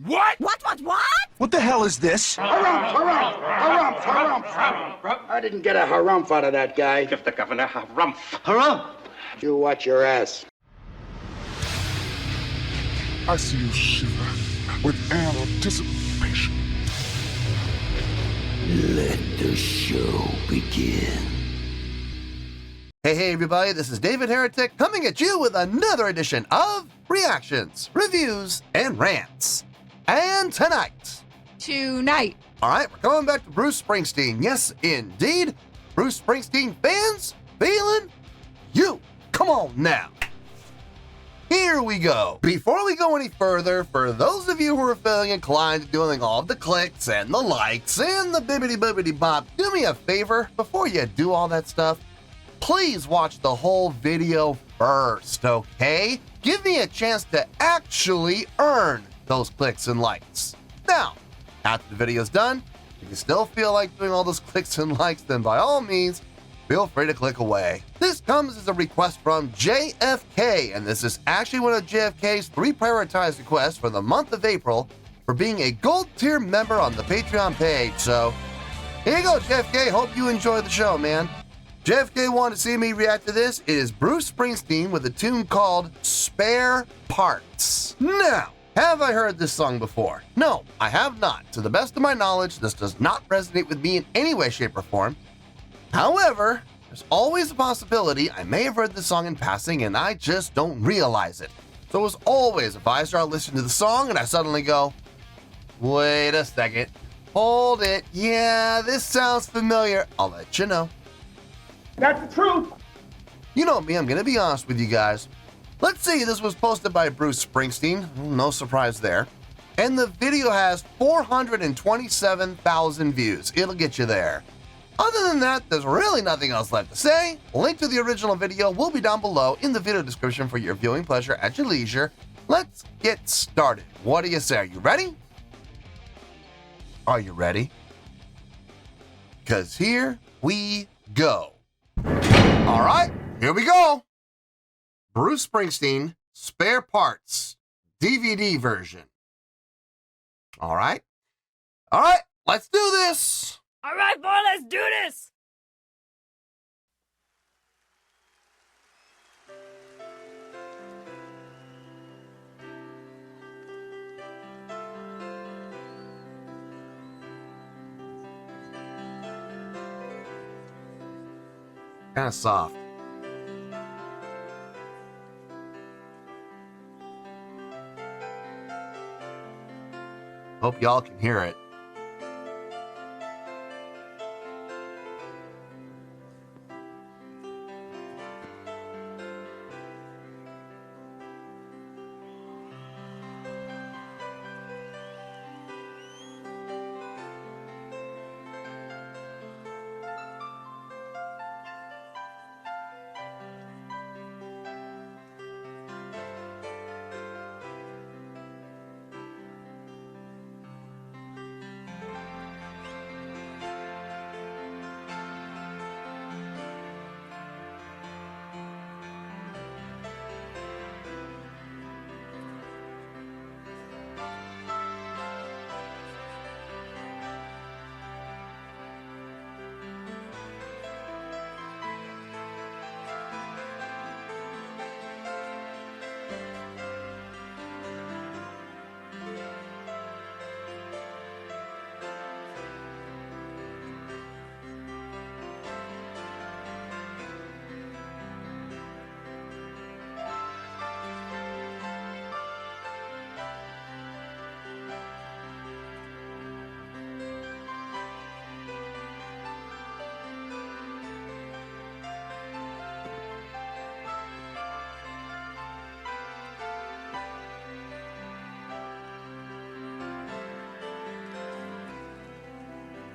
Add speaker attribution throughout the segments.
Speaker 1: What?
Speaker 2: What?
Speaker 3: What the hell is this?
Speaker 4: Harumph. I didn't get a harumph out of that guy.
Speaker 1: Give the governor harumph.
Speaker 3: Harumph!
Speaker 4: You watch your ass.
Speaker 5: I see you shiver with anticipation.
Speaker 6: Let the show begin.
Speaker 7: Hey everybody, this is David Heretic coming at you with another edition of Reactions, Reviews, and Rants. And tonight, alright, we're coming back to Bruce Springsteen. Yes, indeed, Bruce Springsteen Fans FEELIN YOU. Come on now. Here we go. Before we go any further, for those of you who are feeling inclined to doing all of the clicks and the likes and the bibbity-bobbity bop, do me a favor before you do all that stuff. Please watch the whole video first, okay? Give me a chance to actually earn those clicks and likes. Now, after the video's done, if you still feel like doing all those clicks and likes, then by all means, feel free to click away. This comes as a request from JFK, and this is actually one of JFK's 3 prioritized requests for the month of April for being a gold tier member on the Patreon page. So, here you go, JFK. Hope you enjoy the show, man. JFK wanted to see me react to this. It is Bruce Springsteen with a tune called Spare Parts. Now, have I heard this song before? No, I have not. To the best of my knowledge, this does not resonate with me in any way, shape, or form. However, there's always a possibility I may have heard this song in passing and I just don't realize it. So as always, if I start listening to the song and I suddenly go, wait a second, hold it, yeah, this sounds familiar, I'll let you know.
Speaker 4: That's the truth.
Speaker 7: You know me, I'm going to be honest with you guys. Let's see, this was posted by Bruce Springsteen, no surprise there. And the video has 427,000 views. It'll get you there. Other than that, there's really nothing else left to say. A link to the original video will be down below in the video description for your viewing pleasure at your leisure. Let's get started. What do you say? Are you ready? Are you ready? Because here we go. All right, here we go. Bruce Springsteen, Spare Parts, DVD version. All right, let's do this.
Speaker 2: All right, boy, let's do this.
Speaker 7: Kind of soft. Hope y'all can hear it.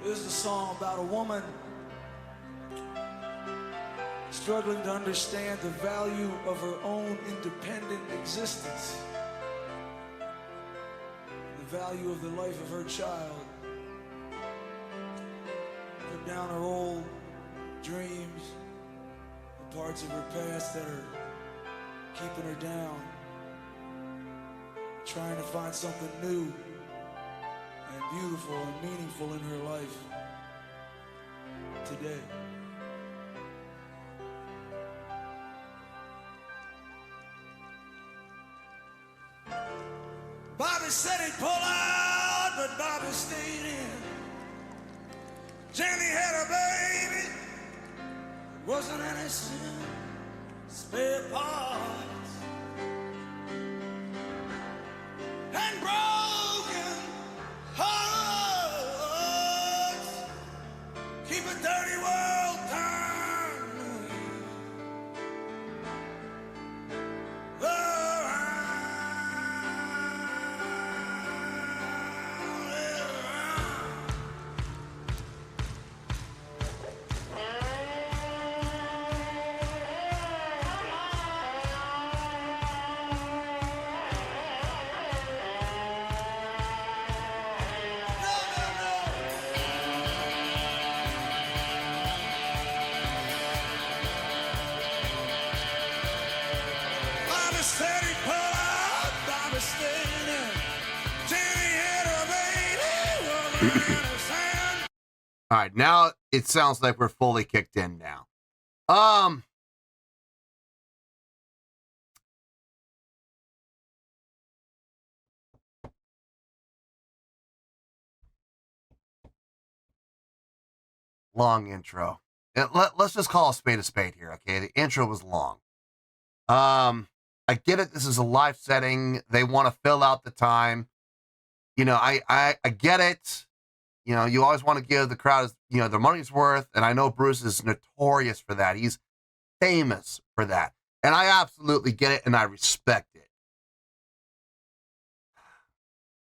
Speaker 8: This is a song about a woman struggling to understand the value of her own independent existence, the value of the life of her child. Put down her old dreams, the parts of her past that are keeping her down. trying to find something new and beautiful and meaningful in her life today. Bobby said he'd pull out, but Bobby stayed in. Jenny had a baby, wasn't any sin, spare parts, and broken hearts keep a dirty world turning around. Bobby said he'd pull out, Bobby stayed in. Jenny had a baby, was in his hand.
Speaker 7: All right, now it sounds like we're fully kicked in now. Long intro. Let's just call a spade here, okay? The intro was long. I get it. This is a live setting. They want to fill out the time. You know, I get it. You know, you always want to give the crowd, you know, their money's worth. And I know Bruce is notorious for that. He's famous for that. And I absolutely get it and I respect it.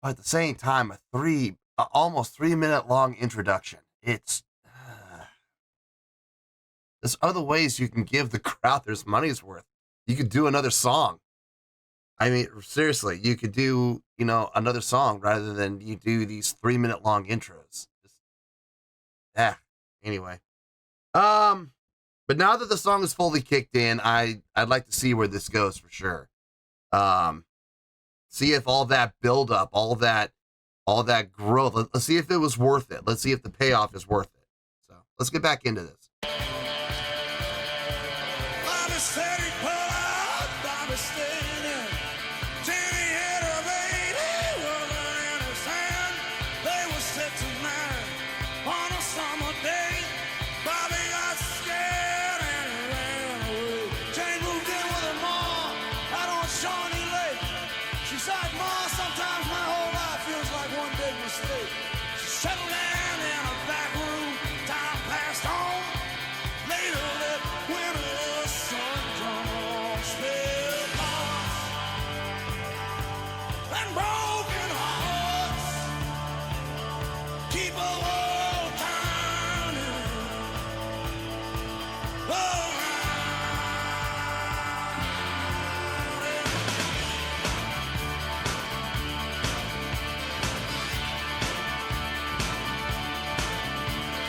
Speaker 7: But at the same time, almost 3 minute long introduction. There's other ways you can give the crowd their money's worth. You could do another song. I mean, seriously, you could do, you know, another song rather than you do these 3 minute long intros. Anyway. But now that the song is fully kicked in, I'd like to see where this goes for sure. See if all that buildup, all that growth, let's see if it was worth it. Let's see if the payoff is worth it. So let's get back into this.
Speaker 8: Bobby said he'd pull out, Bobby stayed in. Jenny had a baby, wasn't in his hand. They were set to marry on a summer day. Bobby got scared and he ran away. Jane moved in with her mom out on Shawnee Lake. She said, "Mom, sometimes my whole life feels like one big mistake." She settled down in a back room, time passed on. Later that winter sun come on, spilled hearts and broken hearts keep a world turning around.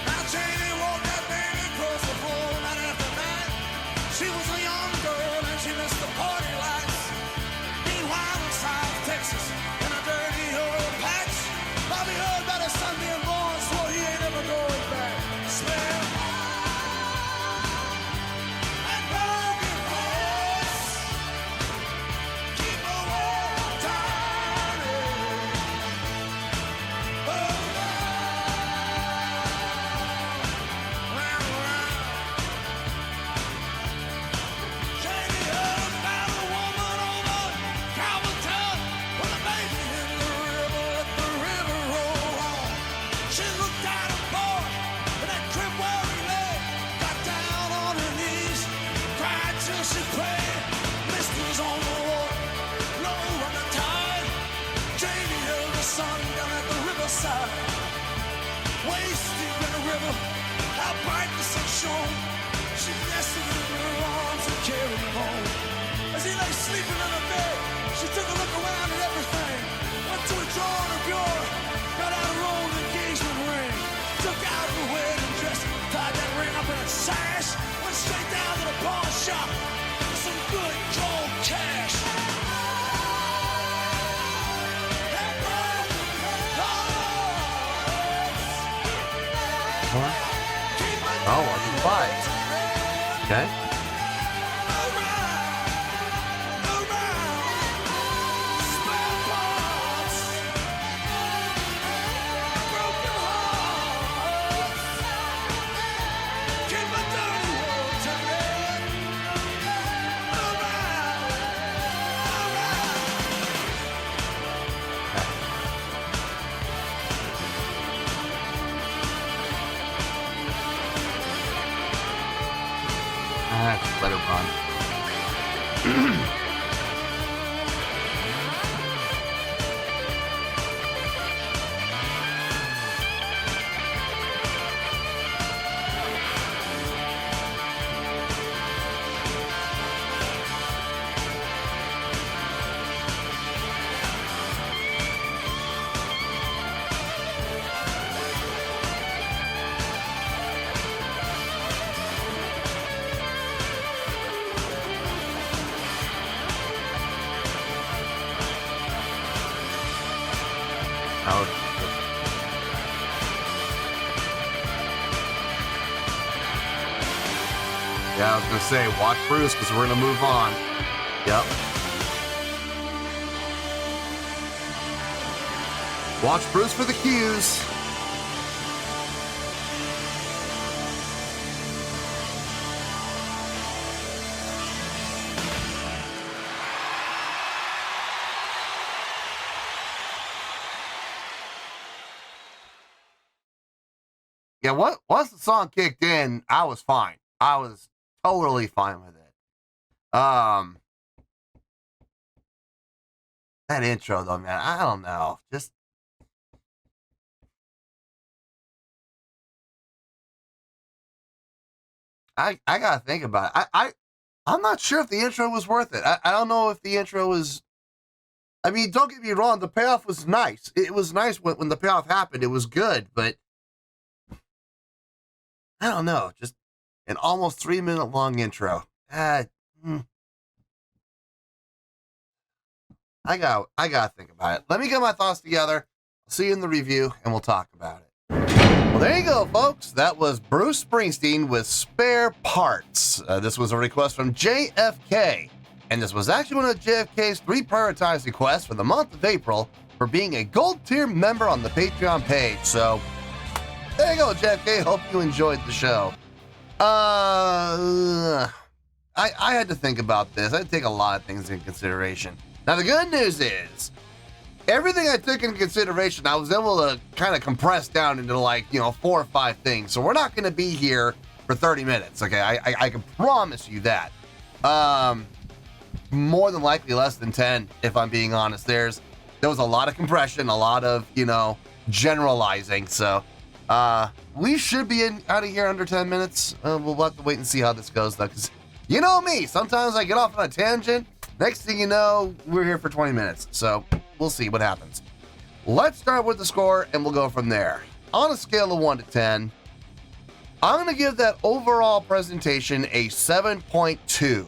Speaker 8: Now Janie walked that baby across the floor night after night. She was a young girl and she missed the party lights. Meanwhile in South Texas, in a dirty oil patch, Bobby heard about his son being born, swore he ain't ever going back. Spare and broken hearts keep a world turning around, round, round. Janie heard about a woman over Calverton with a baby in the river, let the river roll on. She looked at a boy in that crib where he lay, got down on her knees, cried till she prayed. Blisters on the wall, low on the tide. Janie held her son down at the riverside, waist deep in the river, how bright the sun shone. She nestled in her arms and carried him home. As he lay sleeping in her bed, she took a look around at everything, went to a drawer in her bureau, got out her old engagement ring, took out her wedding dress, tied that ring up in a sash, went straight down to the pawn shop for some good cold cash.
Speaker 7: Oh, 1 5. Okay. Just let it run. Yeah, I was gonna say, watch Bruce, because we're gonna move on. Yep. Watch Bruce for the cues. Yeah, once the song kicked in, I was fine. I was totally fine with it. That intro though, man, I don't know. Just I gotta think about it. I'm not sure if the intro was worth it. I don't know if the intro was. I mean, don't get me wrong, the payoff was nice. It was nice when the payoff happened. It was good, but I don't know. Just an almost 3-minute long intro. I gotta think about it. Let me get my thoughts together. I'll see you in the review, and we'll talk about it. Well, there you go, folks. That was Bruce Springsteen with Spare Parts. This was a request from JFK, and this was actually one of JFK's 3 prioritized requests for the month of April for being a gold tier member on the Patreon page. So there you go, JFK. Hope you enjoyed the show. I had to think about this. I had to take a lot of things into consideration. Now, the good news is, everything I took into consideration, I was able to kind of compress down into 4 or 5 things. So we're not going to be here for 30 minutes, okay? I can promise you that. More than likely less than 10, if I'm being honest. There was a lot of compression, a lot of, generalizing. So we should be out of here under 10 minutes. We'll have to wait and see how this goes, though, because you know me. Sometimes I get off on a tangent. Next thing you know, we're here for 20 minutes. So we'll see what happens. Let's start with the score, and we'll go from there. On a scale of 1 to 10, I'm going to give that overall presentation a 7.2.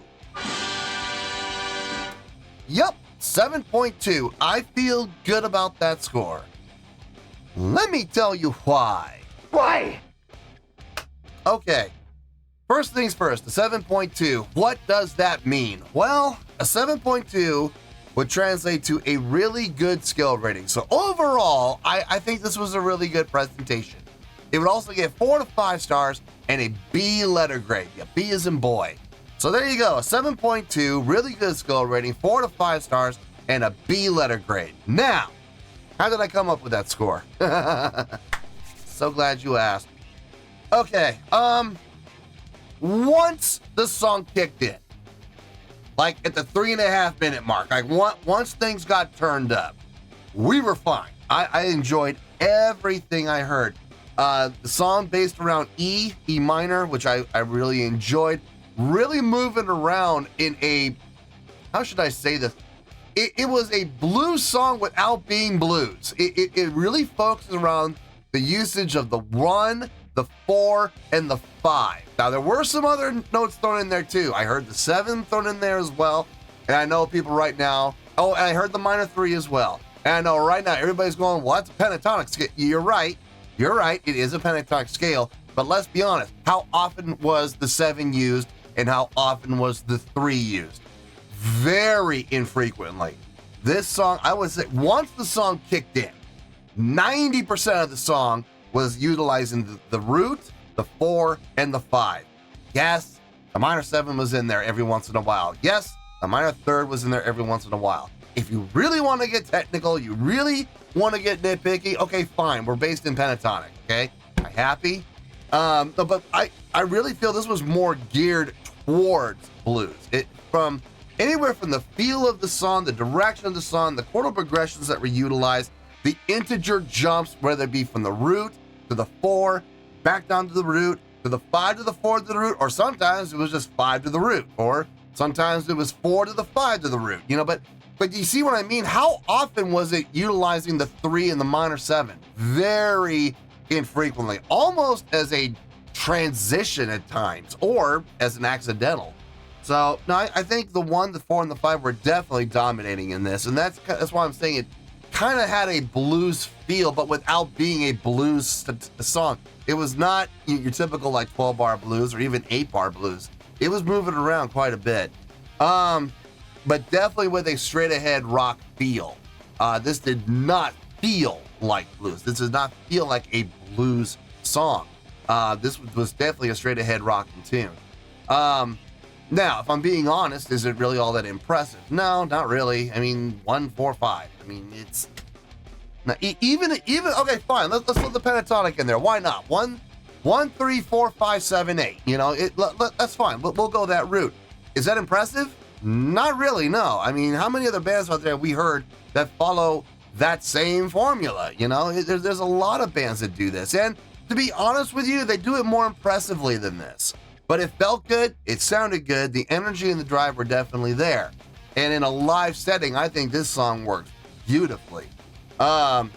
Speaker 7: Yep, 7.2. I feel good about that score. Let me tell you why.
Speaker 4: Why?
Speaker 7: Okay. First things first, the 7.2. What does that mean? Well, a 7.2 would translate to a really good skill rating. So overall, I think this was a really good presentation. It would also get 4 to 5 stars and a B letter grade. Yeah, B as in boy. So there you go, a 7.2, really good skill rating, 4 to 5 stars, and a B letter grade. Now, how did I come up with that score? So glad you asked. Okay, once the song kicked in, like at the 3.5 minute mark, like once things got turned up, we were fine. I enjoyed everything I heard. The song based around E minor, which I really enjoyed. Really moving around in a, how should I say this? It was a blues song without being blues. It really focuses around the usage of the 1, the 4, and the 5. Now, there were some other notes thrown in there too. I heard the 7 thrown in there as well. And I know people right now, oh, and I heard the minor 3 as well. And I know right now everybody's going, well, that's a pentatonic skit. You're right. You're right, it is a pentatonic scale, but let's be honest, how often was the 7 used and how often was the 3 used? Very infrequently. This song, I would say, once the song kicked in, 90% of the song was utilizing the root, the 4, and the 5. Yes, the minor 7 was in there every once in a while. Yes, the minor 3rd was in there every once in a while. If you really want to get technical, you really want to get nitpicky, okay, fine, we're based in pentatonic, okay? I'm happy. But I really feel this was more geared towards blues. From anywhere from the feel of the song, the direction of the song, the chordal progressions that were utilized, the integer jumps, whether it be from the root to the 4, back down to the root, to the 5 to the 4 to the root, or sometimes it was just 5 to the root, or sometimes it was 4 to the 5 to the root, you know, but you see what I mean? How often was it utilizing the 3 and the minor 7? Very infrequently, almost as a transition at times, or as an accidental. So, no, I think the 1, the 4, and the 5 were definitely dominating in this, and that's why I'm saying it kind of had a blues feel, but without being a blues song. It was not your typical like 12-bar blues or even 8-bar blues. It was moving around quite a bit. But definitely with a straight-ahead rock feel. This did not feel like blues. This does not feel like a blues song. This was definitely a straight-ahead rocking tune. Now, if I'm being honest, is it really all that impressive? No, not really. I mean, 1, 4, 5. I mean, it's not, even okay, fine. Let's put the pentatonic in there. Why not? 1, 3, 4, 5, 7, 8. You know, that's fine. We'll go that route. Is that impressive? Not really. No. I mean, how many other bands out there we heard that follow that same formula? You know, there's a lot of bands that do this, and to be honest with you, they do it more impressively than this. But it felt good, it sounded good, the energy and the drive were definitely there. And in a live setting, I think this song works beautifully. I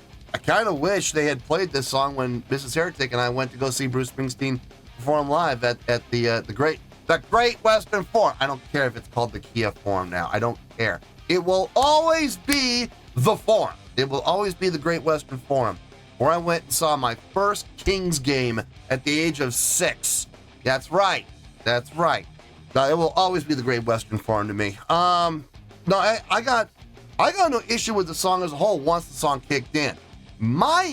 Speaker 7: kind of wish they had played this song when Mrs. Heretic and I went to go see Bruce Springsteen perform live at the Great Western Forum. I don't care if it's called the Kia Forum now. I don't care. It will always be the Forum. It will always be the Great Western Forum, where I went and saw my first Kings game at the age of 6. That's right. That's right. It will always be the Great Western Forum to me. No, I got no issue with the song as a whole once the song kicked in. My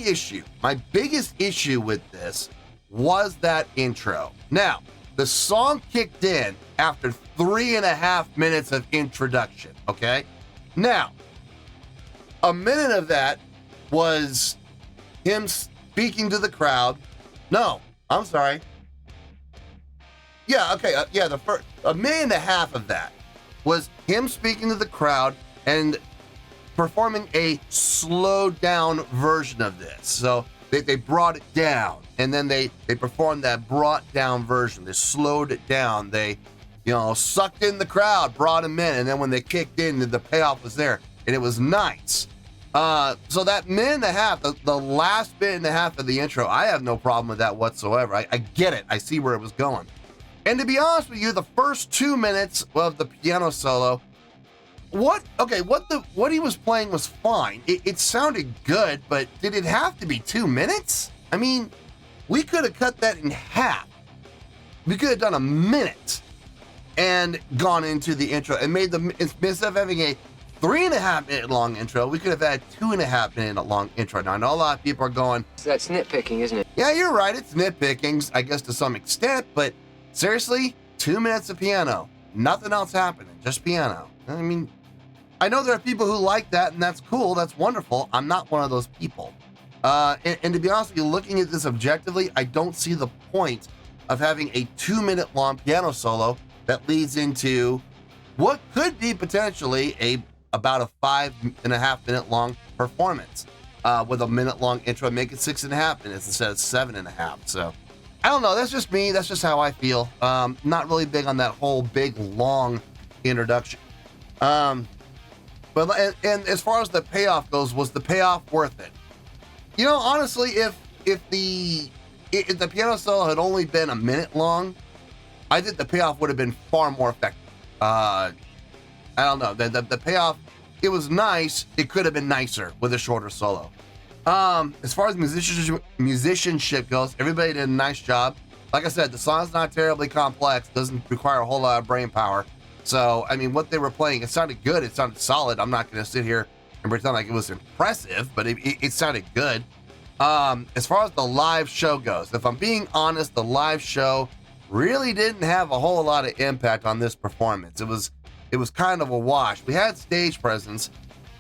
Speaker 7: biggest issue with this was that intro. Now, the song kicked in after 3.5 minutes of introduction, okay? Now, a minute of that was him speaking to the crowd. No, I'm sorry. Yeah, okay, the first 1.5 minutes of that was him speaking to the crowd and performing a slowed down version of this. So they brought it down, and then they performed that brought down version. They slowed it down. They, sucked in the crowd, brought him in, and then when they kicked in, the payoff was there, and it was nice. So that 1.5 minutes, the last 1.5 minutes of the intro, I have no problem with that whatsoever. I get it. I see where it was going. And to be honest with you, the first 2 minutes of the piano solo, what he was playing was fine. It sounded good, but did it have to be 2 minutes? I mean, we could have cut that in half. We could have done 1 minute and gone into the intro and made instead of having a 3.5 minute long intro, we could have had 2.5 minute long intro. Now, I know a lot of people are going,
Speaker 1: that's nitpicking, isn't it?
Speaker 7: Yeah, you're right. It's nitpicking, I guess, to some extent, but seriously, 2 minutes of piano, nothing else happening, just piano. I mean, I know there are people who like that, and that's cool, that's wonderful. I'm not one of those people. And to be honest with you, looking at this objectively, I don't see the point of having a 2 minute long piano solo that leads into what could be potentially about a 5.5 minute long performance with a minute long intro, make it 6.5 minutes instead of 7.5. So I don't know. That's just me. That's just how I feel. Not really big on that whole big long introduction. But as far as the payoff goes, was the payoff worth it? Honestly, if the piano solo had only been 1 minute long, I think the payoff would have been far more effective. I don't know. The payoff, it was nice. It could have been nicer with a shorter solo. As far as musicianship goes, everybody did a nice job. Like I said, the song's not terribly complex, doesn't require a whole lot of brain power. So, I mean, what they were playing, it sounded good, it sounded solid. I'm not going to sit here and pretend like it was impressive, but it sounded good. As far as the live show goes, if I'm being honest, the live show really didn't have a whole lot of impact on this performance. It was kind of a wash. We had stage presence.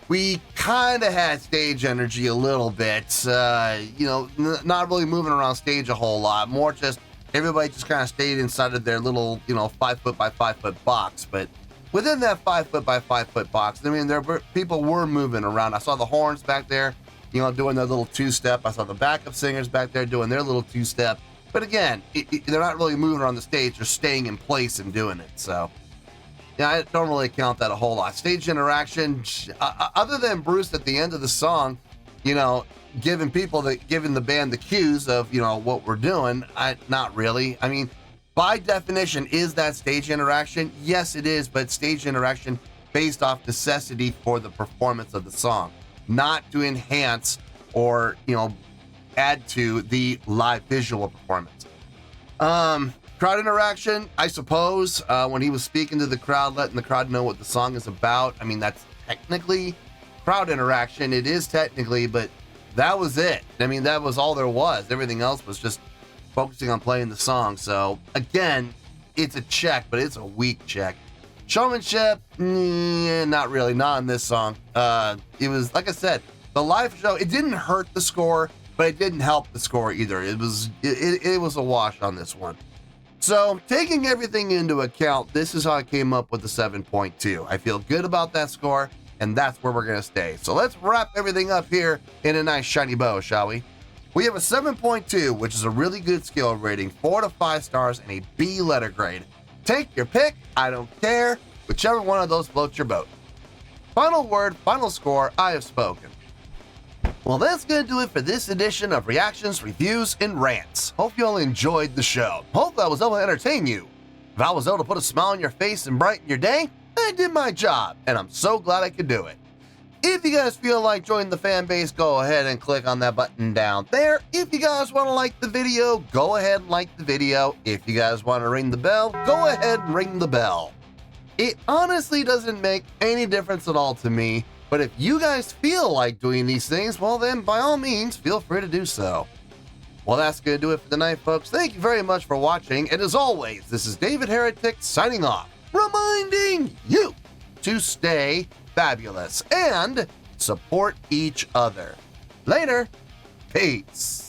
Speaker 7: We kind of had stage energy a little bit, not really moving around stage a whole lot, more just everybody just kind of stayed inside of their little, 5 foot by 5 foot box. But within that 5 foot by 5 foot box, I mean, people were moving around. I saw the horns back there, doing their little two-step. I saw the backup singers back there doing their little two-step. But again, they're not really moving around the stage, they're staying in place and doing it. So yeah, I don't really count that a whole lot. Stage interaction, other than Bruce at the end of the song, giving the band the cues of, what we're doing, not really. I mean, by definition, is that stage interaction? Yes, it is, but stage interaction based off necessity for the performance of the song, not to enhance or, add to the live visual performance. Crowd interaction, I suppose, when he was speaking to the crowd, letting the crowd know what the song is about. I mean, that's technically crowd interaction. It is technically, but that was it. I mean, that was all there was. Everything else was just focusing on playing the song. So again, it's a check, but it's a weak check. Showmanship, not really, not in this song. It was, like I said, the live show, it didn't hurt the score, but it didn't help the score either. It was a wash on this one. So, taking everything into account, this is how I came up with the 7.2. I feel good about that score, and that's where we're going to stay. So let's wrap everything up here in a nice shiny bow, shall we? We have a 7.2, which is a really good skill rating, 4 to 5 stars, and a B letter grade. Take your pick, I don't care, whichever one of those floats your boat. Final word, final score, I have spoken. Well, that's going to do it for this edition of Reactions, Reviews, and Rants. Hope you all enjoyed the show. Hope I was able to entertain you. If I was able to put a smile on your face and brighten your day, I did my job, and I'm so glad I could do it. If you guys feel like joining the fan base, go ahead and click on that button down there. If you guys want to like the video, go ahead and like the video. If you guys want to ring the bell, go ahead and ring the bell. It honestly doesn't make any difference at all to me. But if you guys feel like doing these things, well then, by all means, feel free to do so. Well, that's going to do it for tonight, folks. Thank you very much for watching. And as always, this is David Heretic signing off, reminding you to stay fabulous and support each other. Later. Peace.